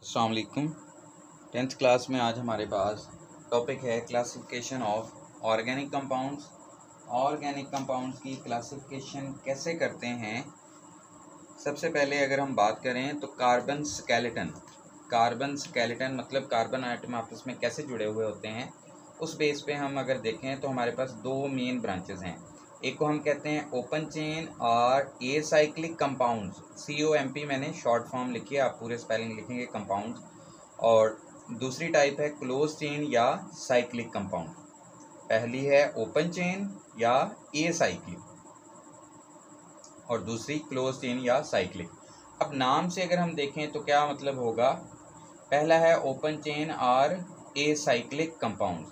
अस्सलाम वालेकुम। 10th class में आज हमारे पास टॉपिक है classification of organic compounds. Organic compounds की क्लासिफिकेशन कैसे करते हैं। सबसे पहले अगर हम बात करें तो कार्बन स्केलेटन मतलब कार्बन आइटम आपस में कैसे जुड़े हुए होते हैं, उस बेस पे हम अगर देखें तो हमारे पास दो मेन ब्रांचेस हैं। एक को हम कहते हैं ओपन चेन और एसाइक्लिक कंपाउंड्स, COMP मैंने शॉर्ट फॉर्म लिखी है, आप पूरे स्पेलिंग लिखेंगे कंपाउंड्स। और दूसरी टाइप है क्लोज चेन या साइक्लिक कंपाउंड। पहली है ओपन चेन या एसाइक्लिक और दूसरी क्लोज चेन या साइक्लिक। अब नाम से अगर हम देखें तो क्या मतलब होगा। पहला है ओपन चेन और acyclic compounds,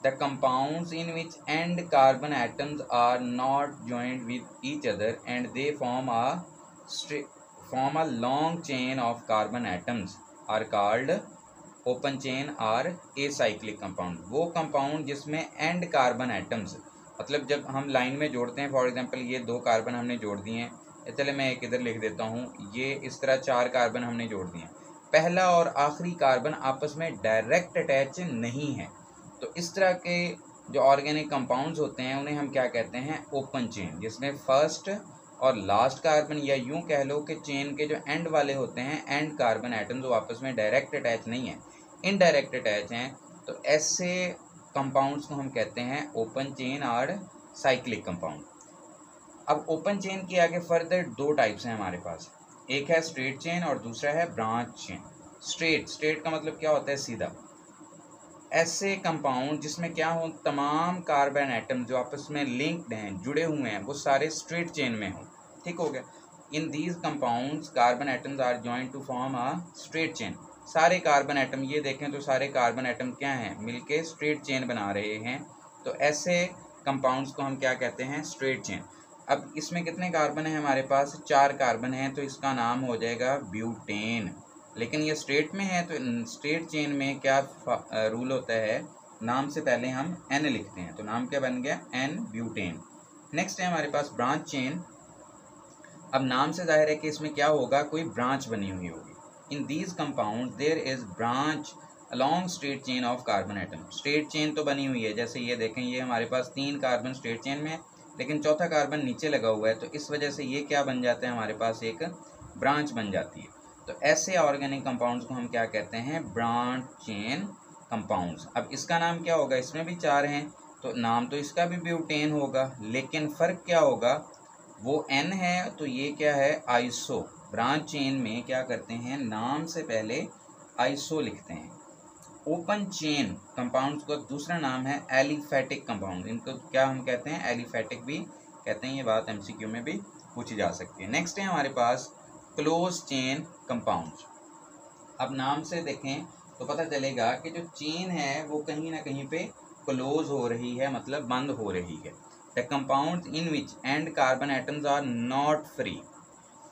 the compounds in which end carbon atoms are not joined with each other and they form a long chain of carbon atoms are called open chain और acyclic compound। वो compound जिसमें end carbon atoms मतलब जब हम line में जोड़ते हैं, for example ये दो कार्बन हमने जोड़ दिए हैं, चले मैं एक इधर लिख देता हूँ, ये इस तरह चार कार्बन हमने जोड़ दिए हैं, पहला और आखिरी कार्बन आपस में डायरेक्ट अटैच नहीं है, तो इस तरह के जो ऑर्गेनिक कंपाउंड्स होते हैं उन्हें हम क्या कहते हैं, ओपन चेन, जिसमें फर्स्ट और लास्ट कार्बन या यूं कह लो कि चेन के जो एंड वाले होते हैं, एंड कार्बन एटम्स, वो आपस में डायरेक्ट अटैच नहीं है, इनडायरेक्ट अटैच हैं, तो ऐसे कंपाउंड्स को हम कहते हैं ओपन चेन और साइक्लिक कंपाउंड। अब ओपन चेन की आगे फर्दर दो टाइप्स हैं हमारे पास, एक है स्ट्रेट चेन और दूसरा है ब्रांच चेन। स्ट्रेट का मतलब क्या होता है, सीधा। ऐसे कंपाउंड जिसमें क्या हो, तमाम कार्बन एटम जो आपस में लिंक्ड हैं, जुड़े हुए हैं, वो सारे स्ट्रेट चेन में हो। ठीक हो गया। In these compounds carbon atoms are joint to form a straight chain. सारे कार्बन एटम, ये देखें तो सारे कार्बन एटम क्या हैं, मिलके स्ट्रेट चेन बना रहे हैं, तो ऐसे कंपाउंड्स को हम क्या कहते हैं, स्ट्रेट चेन। अब इसमें कितने कार्बन हैं हमारे पास, 4 कार्बन हैं, तो इसका नाम हो जाएगा ब्यूटेन। लेकिन ये स्ट्रेट में है तो स्ट्रेट चेन में क्या रूल होता है, नाम से पहले हम N लिखते हैं, तो नाम क्या बन गया, N ब्यूटेन। नेक्स्ट है हमारे पास ब्रांच चेन। अब नाम से जाहिर है कि इसमें क्या होगा, कोई ब्रांच बनी हुई होगी। In these compound there is branch along straight chain of carbon atom. Straight chain तो बनी हुई है, जैसे ये देखें, ये हमारे पास 3 कार्बन स्ट्रेट चेन में है, लेकिन चौथा कार्बन नीचे लगा हुआ है, तो इस वजह से ये क्या बन जाता है, हमारे पास एक ब्रांच बन जाती है। तो ऐसे ऑर्गेनिक कंपाउंड्स को हम क्या कहते हैं, ब्रांच चेन कंपाउंड्स। अब इसका नाम क्या होगा, इसमें भी 4 हैं, तो नाम तो इसका भी ब्यूटेन होगा, लेकिन फ़र्क क्या होगा, वो N है तो ये क्या है, आइसो। ब्रांच चेन में क्या करते हैं, नाम से पहले आइसो लिखते हैं। ओपन चेन कंपाउंड्स का दूसरा नाम है एलिफेटिक कंपाउंड, इनको क्या हम कहते हैं, एलिफेटिक भी कहते हैं। ये बात MCQ में भी पूछी जा सकती है। नेक्स्ट है हमारे पास क्लोज चेन कंपाउंड्स। अब नाम से देखें तो पता चलेगा कि जो चेन है वो कहीं ना कहीं पे क्लोज हो रही है, मतलब बंद हो रही है। The compounds in which end carbon atoms are not free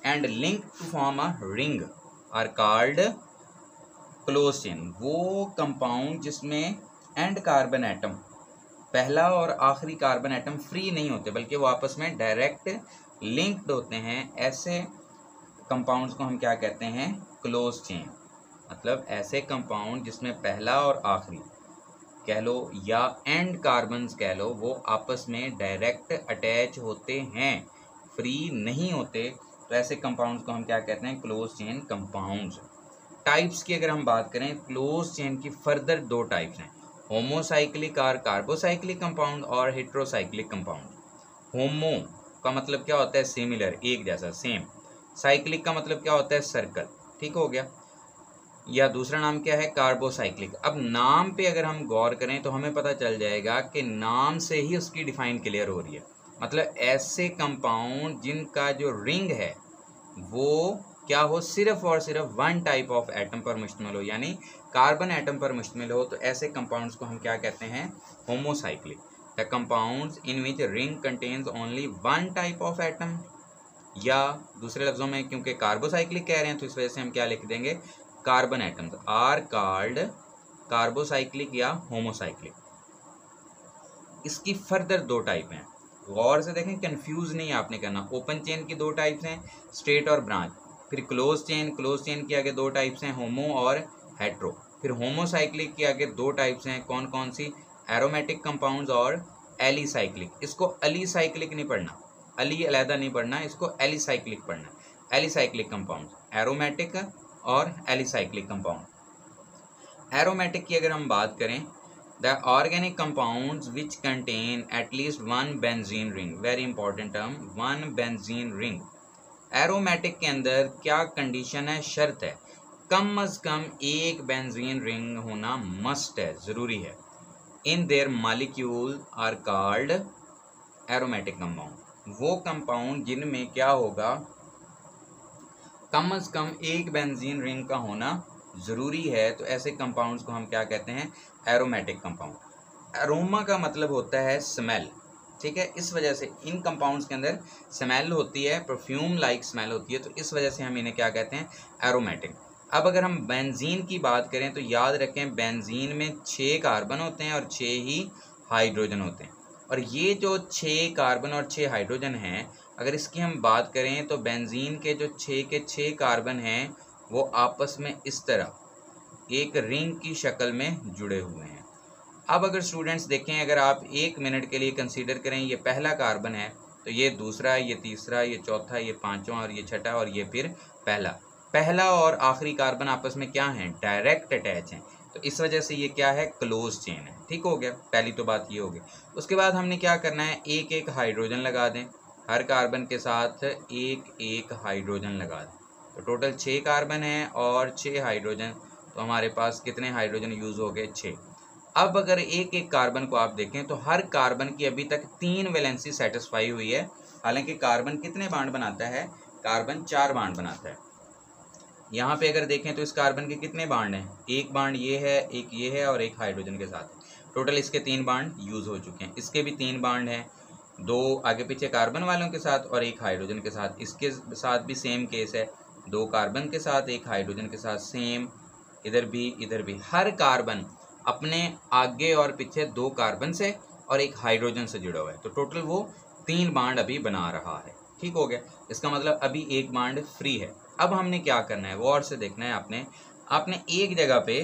and link to form a ring are called close chain. वो कंपाउंड जिसमें एंड कार्बन एटम, पहला और आखिरी कार्बन एटम फ्री नहीं होते, बल्कि वो आपस में डायरेक्ट लिंक्ड होते हैं, ऐसे कंपाउंड्स को हम क्या कहते हैं, क्लोज चेन। मतलब ऐसे कंपाउंड जिसमें पहला और आखिरी कह लो या एंड कार्बन्स कह लो, वो आपस में डायरेक्ट अटैच होते हैं, फ्री नहीं होते, तो ऐसे कंपाउंड्स को हम क्या कहते हैं, क्लोज चेन कंपाउंड्स। टाइप्स की अगर हम बात करें, क्लोज चेन की फर्दर 2 टाइप्स हैं, होमोसाइक्लिक और कार्बोसाइक्लिक कंपाउंड और हेट्रोसाइक्लिक कंपाउंड। होमो का मतलब क्या होता है, सिमिलर, एक जैसा, सेम। साइक्लिक का मतलब क्या होता है, सर्कल। ठीक हो गया। या दूसरा नाम क्या है, कार्बोसाइक्लिक। अब नाम पे अगर हम गौर करें तो हमें पता चल जाएगा कि नाम से ही उसकी डिफाइन क्लियर हो रही है। मतलब ऐसे कंपाउंड जिनका जो रिंग है वो क्या हो, सिर्फ और सिर्फ 1 टाइप ऑफ एटम पर मुश्तमिल हो, यानी कार्बन एटम पर मुश्तमिल हो, तो ऐसे कंपाउंड्स को हम क्या कहते हैं, homocyclic. The compounds in which ring contains only 1 type of atom, या दूसरे लफ्जों में क्योंकि कार्बोसाइक्लिक कह रहे हैं तो इस वजह से हम क्या लिख देंगे, carbon atoms are called carbocyclic या होमोसाइक्लिक। इसकी फर्दर 2 टाइप हैं, गौर से देखें, कंफ्यूज नहीं आपने करना। ओपन चेन की 2 टाइप्स हैं, स्ट्रेट और ब्रांच। फिर क्लोज चेन के आगे दो टाइप्स हैं, होमो और हेट्रो। फिर होमोसाइक्लिक के आगे दो टाइप्स हैं, कौन कौन सी, एरोमेटिक कंपाउंड्स और एलिसाइक्लिक। इसको अलीसाइक्लिक नहीं पढ़ना, अली अलहदा नहीं पढ़ना, इसको एलिसाइक्लिक पढ़ना। एलिसाइक्लिक कंपाउंड, एरोमेटिक और एलिसाइक्लिक कंपाउंड। एरोमेटिक की अगर हम बात करें, the organic compounds which contain at least one benzene ring, very important term, one benzene ring. Aromatic के अंदर क्या कंडीशन है, शर्त है, कम अज कम एक बेंजीन रिंग होना मस्ट है, ज़रूरी है। In their molecule are called aromatic compound. वो कंपाउंड जिनमें क्या होगा, कम अज कम एक बेंजीन रिंग का होना ज़रूरी है, तो ऐसे कंपाउंड्स को हम क्या कहते हैं, एरोमेटिक कंपाउंड। एरोमा का मतलब होता है स्मेल, ठीक है, इस वजह से इन कंपाउंड्स के अंदर स्मेल होती है, परफ्यूम लाइक स्मेल होती है, तो इस वजह से हम इन्हें क्या कहते हैं, एरोमेटिक। अब अगर हम बेंजीन की बात करें तो याद रखें बेंजीन में 6 कार्बन होते हैं और 6 ही हाइड्रोजन होते हैं। और ये जो 6 कार्बन और 6 हाइड्रोजन हैं, अगर इसकी हम बात करें तो बेंजीन के जो 6 के 6 कार्बन हैं वो आपस में इस तरह एक रिंग की शक्ल में जुड़े हुए हैं। अब अगर स्टूडेंट्स देखें, अगर आप 1 मिनट के लिए कंसीडर करें, ये पहला कार्बन है तो ये दूसरा, ये तीसरा, ये चौथा, ये पांचवा और ये छठा और ये फिर पहला और आखिरी कार्बन आपस में क्या हैं, डायरेक्ट अटैच हैं, तो इस वजह से ये क्या है, क्लोज चेन है। ठीक हो गया, पहली तो बात ये हो गई। उसके बाद हमने क्या करना है, एक एक हाइड्रोजन लगा दें, हर कार्बन के साथ एक एक हाइड्रोजन लगा दें, तो टोटल 6 कार्बन हैं और 6 हाइड्रोजन, तो हमारे पास कितने हाइड्रोजन यूज़ हो गए, 6। अब अगर एक एक कार्बन को आप देखें तो हर कार्बन की अभी तक 3 वैलेंसी सेटिस्फाई हुई है। हालांकि कार्बन कितने बांड बनाता है, कार्बन 4 बांड बनाता है। यहाँ पे अगर देखें तो इस कार्बन के कितने बांड हैं, एक बांड ये है, एक ये है और एक हाइड्रोजन के साथ है। टोटल इसके 3 बांड यूज़ हो चुके हैं। इसके भी 3 बांड हैं, 2 आगे पीछे कार्बन वालों के साथ और एक हाइड्रोजन के साथ। इसके साथ भी सेम केस है, 2 कार्बन के साथ एक हाइड्रोजन के साथ, सेम इधर भी। हर कार्बन अपने आगे और पीछे 2 कार्बन से और एक हाइड्रोजन से जुड़ा हुआ है, तो टोटल वो 3 बांड अभी बना रहा है। ठीक हो गया, इसका मतलब अभी एक बांड फ्री है। अब हमने क्या करना है, गौर से देखना है, आपने एक जगह पे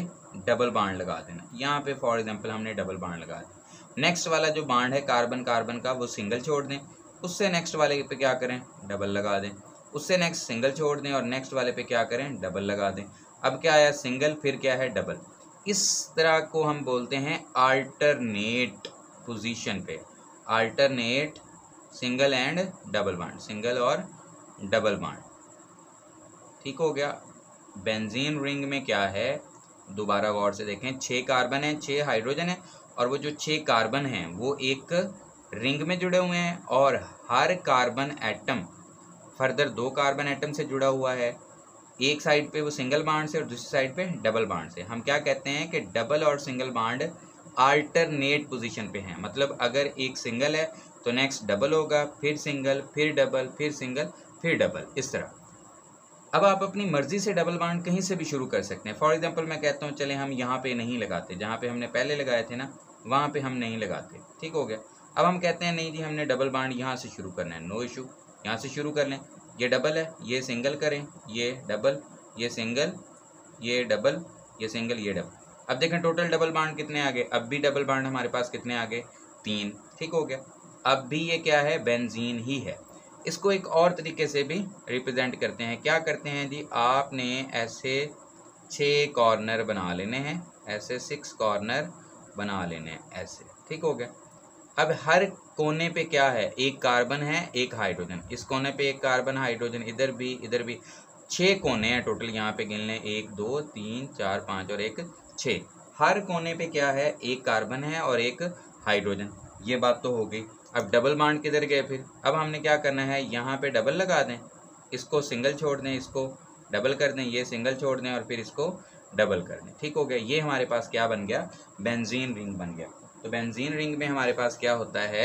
डबल बांड लगा देना। यहाँ पे फॉर एग्जांपल हमने डबल बांड लगा दिया। नेक्स्ट वाला जो बांड है कार्बन का वो सिंगल छोड़ दें, उससे नेक्स्ट वाले पे क्या करें, डबल लगा दें, उससे नेक्स्ट सिंगल छोड़ दें और नेक्स्ट वाले पे क्या करें, डबल लगा दें। अब क्या आया, सिंगल, फिर क्या है, डबल। इस तरह को हम बोलते हैं अल्टरनेट पोजीशन पे, alternate single and double bond, single और डबल बांड। ठीक हो गया। बेंजीन रिंग में क्या है, दोबारा गौर से देखें, 6 कार्बन है, 6 हाइड्रोजन है और वो जो 6 कार्बन हैं वो एक रिंग में जुड़े हुए हैं और हर carbon atom further 2 carbon atom से जुड़ा हुआ है। एक साइड पे वो सिंगल बांड से और दूसरी साइड पे डबल बांड से। हम क्या कहते हैं कि डबल और सिंगल बांड अल्टरनेट पोजीशन पे हैं, मतलब अगर एक सिंगल है तो नेक्स्ट डबल होगा, फिर सिंगल, फिर डबल, फिर सिंगल, फिर डबल, इस तरह। अब आप अपनी मर्जी से डबल बांड कहीं से भी शुरू कर सकते हैं। फॉर एग्जांपल मैं कहता हूँ चले हम यहाँ पे नहीं लगाते, जहाँ पे हमने पहले लगाए थे ना वहाँ पे हम नहीं लगाते। ठीक हो गया। अब हम कहते हैं नहीं जी हमने डबल बांड यहाँ से शुरू करना है, नो इशू, यहाँ से शुरू कर लें। ये डबल है, ये सिंगल करें, ये डबल, ये सिंगल, ये डबल, ये सिंगल, ये डबल। अब देखें टोटल डबल बांड कितने आ गए, अब भी डबल बांड हमारे पास कितने आ गए, 3। ठीक हो गया। अब भी ये क्या है, बेंजीन ही है। इसको एक और तरीके से भी रिप्रेजेंट करते हैं। क्या करते हैं जी, आपने ऐसे 6 कॉर्नर बना लेने हैं, ऐसे 6 कॉर्नर बना लेने हैं ऐसे। ठीक हो गया। अब हर कोने पे क्या है, एक कार्बन है, एक हाइड्रोजन, इस कोने पे एक कार्बन हाइड्रोजन, इधर भी 6 कोने हैं टोटल। यहाँ पे गिन लें 1 2 3 4 5 और 1 6। हर कोने पे क्या है, एक कार्बन है और एक हाइड्रोजन। ये बात तो हो गई। अब डबल बांड किधर गए फिर, अब हमने क्या करना है, यहाँ पे डबल लगा दें, इसको सिंगल छोड़ दें, इसको डबल कर दें, ये सिंगल छोड़ दें और फिर इसको डबल कर दें। ठीक हो गया। ये हमारे पास क्या बन गया, बेंजीन रिंग बन गया। तो बेंजीन रिंग में हमारे पास क्या होता है,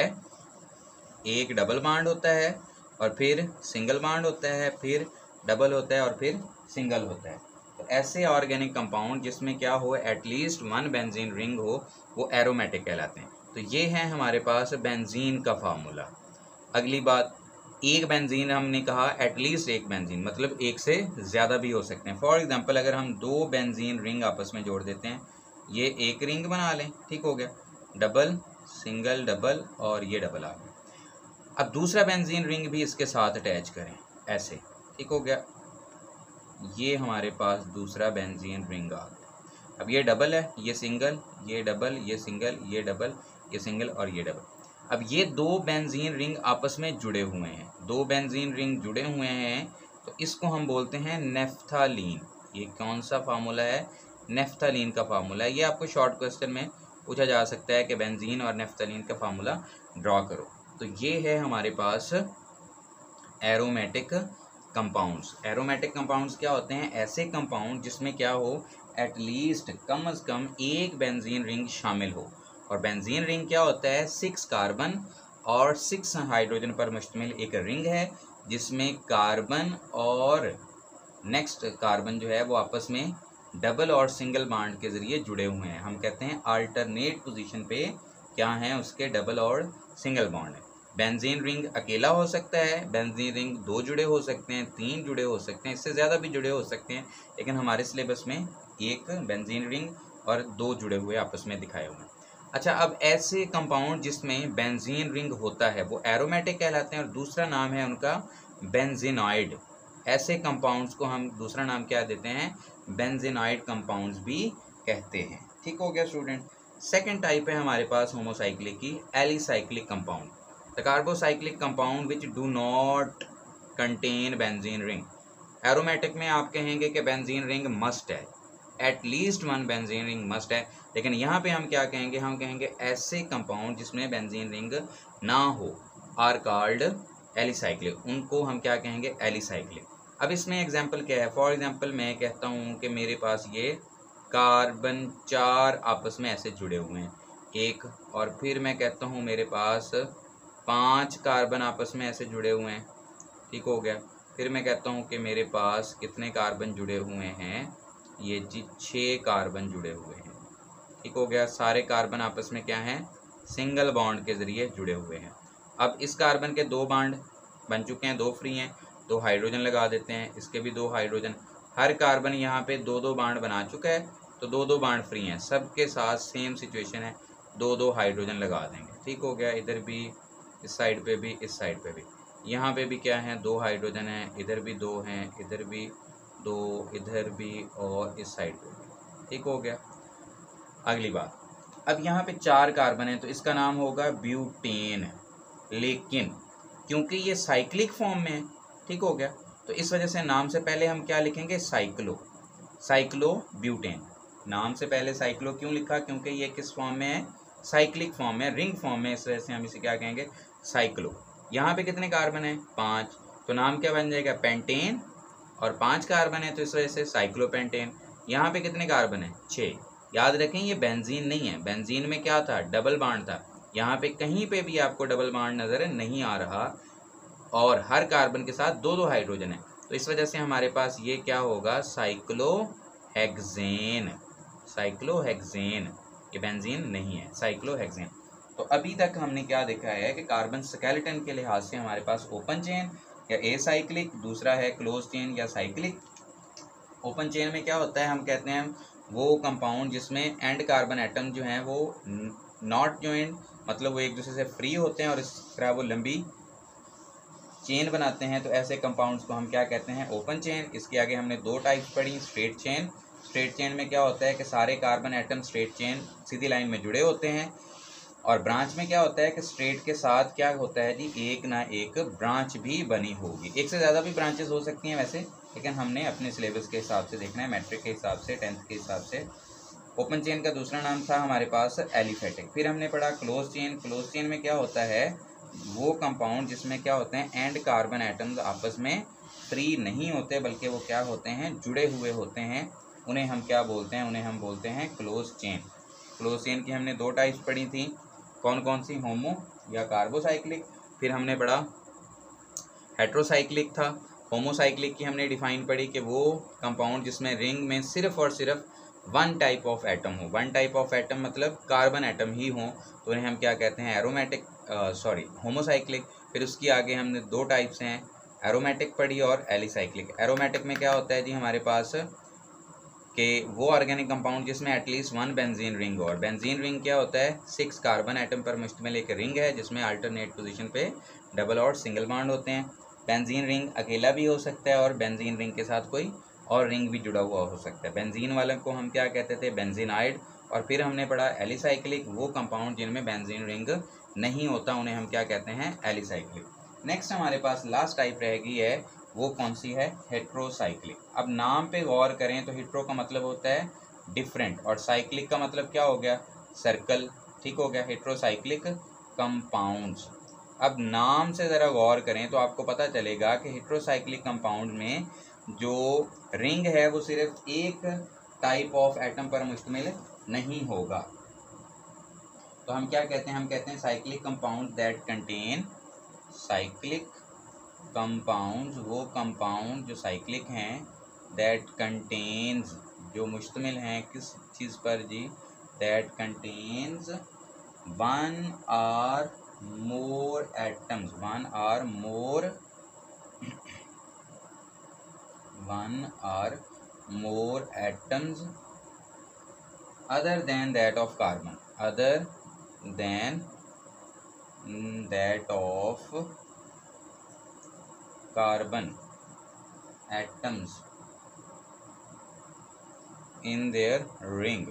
एक डबल बांड होता है और फिर सिंगल बांड होता है, फिर डबल होता है और फिर सिंगल होता है। तो ऐसे ऑर्गेनिक कंपाउंड जिसमें क्या हो, एटलीस्ट 1 बेंजीन रिंग हो, वो एरोमेटिक कहलाते हैं। तो ये है हमारे पास बेंजीन का फार्मूला। अगली बात, एक बेंजीन हमने कहा एटलीस्ट एक बेंजीन, मतलब एक से ज़्यादा भी हो सकते हैं। फॉर एग्जांपल अगर हम दो बेंजीन रिंग आपस में जोड़ देते हैं, ये एक रिंग बना लें, ठीक हो गया, डबल सिंगल डबल और ये डबल आ गया। अब दूसरा बेंजीन रिंग भी इसके साथ अटैच करें ऐसे, ठीक हो गया, ये हमारे पास दूसरा बेंजीन रिंग आ गया। अब ये डबल है, ये सिंगल, ये डबल, ये सिंगल, ये डबल, ये सिंगल और ये डबल। अब ये दो बेंजीन रिंग आपस में जुड़े हुए हैं, दो बेंजीन रिंग जुड़े हुए हैं, तो इसको हम बोलते हैं नेफ्थालीन। ये कौन सा फार्मूला है? नेफ्थालीन का फार्मूला है। ये आपको शॉर्ट क्वेश्चन में पूछा जा सकता है कि बेंजीन और नेफ्थालीन का फार्मूला ड्रॉ करो। तो ये है हमारे पास एरोमेटिक कंपाउंड्स। एरोमेटिक कंपाउंड्स क्या होते हैं? ऐसे कंपाउंड जिसमें क्या हो, एटलीस्ट कम से कम एक बेंजीन रिंग शामिल हो। और बेंजीन रिंग क्या होता है? 6 कार्बन और 6 हाइड्रोजन पर मुश्तमिल एक रिंग है, जिसमें कार्बन और नेक्स्ट कार्बन जो है वो आपस में डबल और सिंगल बॉन्ड के ज़रिए जुड़े हुए हैं। हम कहते हैं अल्टरनेट पोजीशन पे क्या हैं उसके डबल और सिंगल बॉन्ड है। बेंजीन रिंग अकेला हो सकता है, बेंजीन रिंग 2 जुड़े हो सकते हैं, 3 जुड़े हो सकते हैं, इससे ज़्यादा भी जुड़े हो सकते हैं, लेकिन हमारे सिलेबस में एक बेंजीन रिंग और 2 जुड़े हुए आपस में दिखाए हुए हैं। अच्छा, अब ऐसे कंपाउंड जिसमें बेंजीन रिंग होता है वो एरोमेटिक कहलाते हैं और दूसरा नाम है उनका बेंजीनॉइड। ऐसे कंपाउंड्स को हम दूसरा नाम क्या देते हैं? बेंजीनॉइड कंपाउंड्स भी कहते हैं। ठीक हो गया स्टूडेंट। सेकंड टाइप है हमारे पास होमोसाइक्लिक की, alicyclic compound. The carbocyclic compound which do not contain benzene ring. Aromatic में आप कहेंगे कि बेंजीन रिंग मस्ट है, एटलीस्ट 1 बेंजीन रिंग मस्ट है, लेकिन यहाँ पे हम क्या कहेंगे? हम कहेंगे ऐसे कंपाउंड जिसमें बेंजीन रिंग ना हो आर कॉल्ड एलिसाइक्लिक, उनको हम क्या कहेंगे? एलिसाइक्लिक। अब इसमें एग्जांपल क्या है? फॉर एग्जांपल मैं कहता हूँ कि मेरे पास ये कार्बन 4 आपस में ऐसे जुड़े हुए हैं एक, और फिर मैं कहता हूँ मेरे पास 5 कार्बन आपस में ऐसे जुड़े हुए हैं, ठीक हो गया। फिर मैं कहता हूँ कि मेरे पास कितने कार्बन जुड़े हुए हैं? ये जी 6 कार्बन जुड़े हुए हैं, ठीक हो गया। सारे कार्बन आपस में क्या हैं? सिंगल बॉन्ड के ज़रिए जुड़े हुए हैं। अब इस कार्बन के 2 बॉन्ड बन चुके हैं, 2 फ्री हैं, 2 हाइड्रोजन लगा देते हैं, इसके भी 2 हाइड्रोजन। हर कार्बन यहाँ पे 2-2 बॉन्ड बना चुका है, तो 2-2 बॉन्ड फ्री हैं, सबके साथ सेम सिचुएशन है, 2-2 हाइड्रोजन लगा देंगे, ठीक हो गया। इधर भी, इस साइड पे भी, इस साइड पे भी, यहाँ पे भी क्या है? 2 हाइड्रोजन हैं, इधर भी 2 हैं, इधर भी 2, इधर भी और इस साइड पे भी, ठीक हो गया। अगली बात, अब यहाँ पे 4 कार्बन है तो इसका नाम होगा ब्यूटेन, लेकिन क्योंकि ये साइक्लिक फॉर्म में है, ठीक हो गया, तो इस वजह से नाम से पहले हम क्या लिखेंगे? Cyclo, cyclo butane. नाम से पहले साइक्लो क्यों लिखा? क्योंकि ये किस फॉर्म में है? साइक्लिक फॉर्म में, रिंग फॉर्म में, इस वजह से हम इसे क्या कहेंगे? साइक्लो। यहाँ पे कितने कार्बन है? 5, तो नाम क्या बन जाएगा? पेंटेन, और 5 कार्बन है तो इस वजह से साइक्लोपेंटेन। यहाँ पे कितने कार्बन है? 6। याद रखें ये बेंजीन नहीं है, बेंजीन में क्या था? डबल बॉन्ड था। यहाँ पे कहीं पे भी आपको डबल बॉन्ड नज़र नहीं आ रहा, और हर कार्बन के साथ 2-2 हाइड्रोजन है, तो इस वजह से हमारे पास ये क्या होगा? Cyclohexane, cyclohexane. ये बेंजीन नहीं है, साइक्लोहेक्सेन। तो अभी तक हमने क्या देखा है कि कार्बन स्केलेटन के लिहाज से हमारे पास ओपन चेन या एसाइक्लिक, दूसरा है क्लोज चेन या साइक्लिक। ओपन चेन में क्या होता है? हम कहते हैं वो कंपाउंड जिसमें एंड कार्बन एटम जो हैं वो नॉट ज्वाइंट, मतलब वो एक दूसरे से फ्री होते हैं और इस तरह वो लंबी चेन बनाते हैं, तो ऐसे कंपाउंड्स को हम क्या कहते हैं? Open chain. इसके आगे हमने 2 टाइप्स पढ़ी, स्ट्रेट चेन। स्ट्रेट चेन में क्या होता है कि सारे कार्बन एटम स्ट्रेट चेन सीधी लाइन में जुड़े होते हैं, और ब्रांच में क्या होता है कि स्ट्रेट के साथ क्या होता है जी? एक ना एक ब्रांच भी बनी होगी। एक से ज़्यादा भी ब्रांचेस हो सकती हैं वैसे, लेकिन हमने अपने सिलेबस के हिसाब से देखना है, मैट्रिक के हिसाब से, 10th के हिसाब से। ओपन चेन का दूसरा नाम था हमारे पास एलिफेटिक। फिर हमने पढ़ा क्लोज चेन। क्लोज चेन में क्या होता है? वो कंपाउंड जिसमें क्या होते हैं? एंड कार्बन एटम्स आपस में फ्री नहीं होते, बल्कि वो क्या होते हैं? जुड़े हुए होते हैं। उन्हें हम क्या बोलते हैं? उन्हें हम बोलते हैं क्लोज चेन। क्लोज चेन की हमने 2 टाइप्स पढ़ी थी, कौन कौन सी? होमो या कार्बोसाइक्लिक। फिर हमने पढ़ा हेट्रोसाइक्लिक था। होमोसाइक्लिक की हमने डिफाइन पढ़ी कि वो कंपाउंड जिसमें रिंग में सिर्फ और सिर्फ 1 टाइप ऑफ एटम हो। 1 टाइप ऑफ एटम मतलब कार्बन एटम ही हो, तो उन्हें हम क्या कहते हैं? Aromatic, homocyclic. फिर उसकी आगे हमने दो टाइप्स हैं, एरोमेटिक पढ़ी और एलिसाइक्लिक। एरोमेटिक में क्या होता है जी हमारे पास कि वो ऑर्गेनिक कंपाउंड जिसमें एटलीस्ट वन बेंजीन रिंग हो। और बेंजीन रिंग क्या होता है, 6 कार्बन एटम पर मुश्तमिल एक रिंग है जिसमें अल्टरनेट पोजीशन पे डबल और सिंगल बॉन्ड होते हैं। बेंजीन रिंग अकेला भी हो सकता है और बेंजीन रिंग के साथ कोई और रिंग भी जुड़ा हुआ हो सकता है। बेंजीन वाले को हम क्या कहते थे, बेंजीनाइड। और फिर हमने पढ़ा एलिसाइक्लिक, वो कंपाउंड जिनमें बेंजीन रिंग नहीं होता उन्हें हम क्या कहते हैं, एलिसाइक्लिक। नेक्स्ट हमारे पास लास्ट टाइप रहेगी है, वो कौन सी है, हेट्रोसाइक्लिक। अब नाम पे गौर करें तो हेट्रो का मतलब होता है डिफरेंट और साइक्लिक का मतलब क्या हो गया, सर्कल। ठीक हो गया, हेट्रोसाइक्लिक कंपाउंड्स। अब नाम से ज़रा गौर करें तो आपको पता चलेगा कि हेट्रोसाइक्लिक कंपाउंड में जो रिंग है वो सिर्फ एक टाइप ऑफ एटम पर मुश्तमिल नहीं होगा। तो हम क्या कहते हैं, हम कहते हैं cyclic compound that contain, cyclic compounds वो कंपाउंड जो साइक्लिक हैं, दैट कंटेन्स जो मुश्तमिल हैं किस चीज़ पर जी, that contains one or more atoms, one or more atoms other than that of carbon, other than that of carbon atoms in their ring।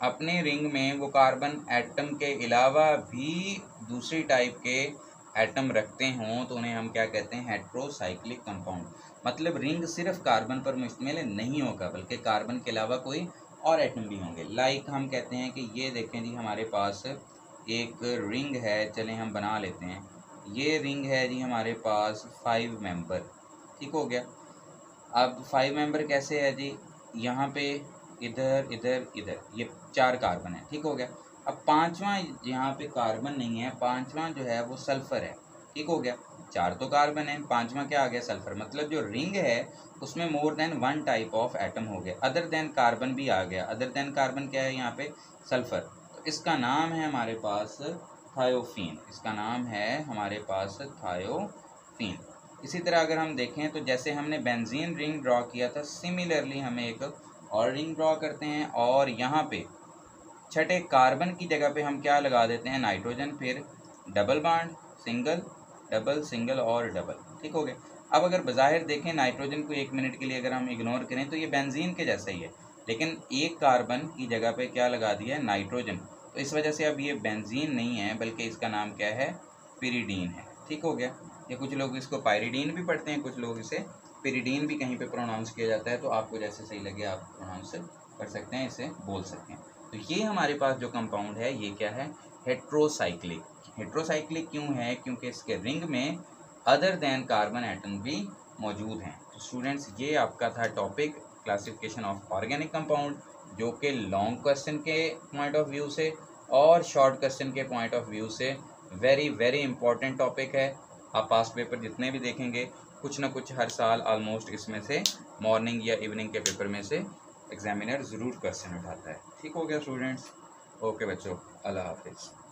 अपने रिंग में वो कार्बन एटम के अलावा भी दूसरी टाइप के एटम रखते हों तो उन्हें हम क्या कहते हैं, हेट्रोसाइक्लिक कंपाउंड। मतलब रिंग सिर्फ कार्बन पर मुश्तमिल नहीं होगा बल्कि कार्बन के अलावा कोई और एटम भी होंगे। लाइक हम कहते हैं कि ये देखें जी हमारे पास एक रिंग है, चलें हम बना लेते हैं। ये रिंग है जी हमारे पास 5 मेंबर। ठीक हो गया। अब 5 मेंबर कैसे है जी, यहाँ पे इधर इधर इधर ये 4 कार्बन है। ठीक हो गया। अब 5वां यहाँ पे कार्बन नहीं है, 5वां जो है वो सल्फर है। ठीक हो गया। 4 तो कार्बन है, 5वां क्या आ गया, सल्फर। मतलब जो रिंग है उसमें more than one type of atom हो गया, अदर देन कार्बन भी आ गया। अदर देन कार्बन क्या है यहाँ पे, सल्फर। तो इसका नाम है हमारे पास थायोफीन, इसका नाम है हमारे पास थायोफीन। इसी तरह अगर हम देखें तो जैसे हमने बेंजीन रिंग ड्रॉ किया था, सिमिलरली हमें एक और रिंग ड्रॉ करते हैं और यहाँ पे छठे कार्बन की जगह पे हम क्या लगा देते हैं, नाइट्रोजन। फिर double bond, single, double, single और डबल। ठीक हो गया। अब अगर बज़ाहिर देखें नाइट्रोजन को 1 मिनट के लिए अगर हम इग्नोर करें तो ये बेंजीन के जैसा ही है, लेकिन एक कार्बन की जगह पे क्या लगा दिया है, नाइट्रोजन। तो इस वजह से अब ये बेंजीन नहीं है बल्कि इसका नाम क्या है, पिरिडीन है। ठीक हो गया। ये कुछ लोग इसको पायरिडीन भी पढ़ते हैं, कुछ लोग इसे पिरिडीन भी कहीं पे प्रोनाउंस किया जाता है। तो आपको जैसे सही लगे आप प्रोनाउंस कर सकते हैं, इसे बोल सकते हैं। तो ये हमारे पास जो कंपाउंड है ये क्या है, हेट्रोसाइक्लिक। हेट्रोसाइक्लिक क्यों है, क्योंकि इसके रिंग में अदर देन कार्बन एटम भी मौजूद हैं। तो स्टूडेंट्स ये आपका था topic classification of organic compound, जो कि लॉन्ग क्वेश्चन के पॉइंट ऑफ व्यू से और शॉर्ट क्वेश्चन के पॉइंट ऑफ व्यू से वेरी वेरी इंपॉर्टेंट टॉपिक है। आप पास्ट पेपर जितने भी देखेंगे कुछ ना कुछ हर साल ऑलमोस्ट इसमें से मॉर्निंग या इवनिंग के पेपर में से एग्जामिनर ज़रूर क्वेश्चन उठाता है। ठीक हो गया स्टूडेंट्स। ओके बच्चों, अल्लाह हाफिज़।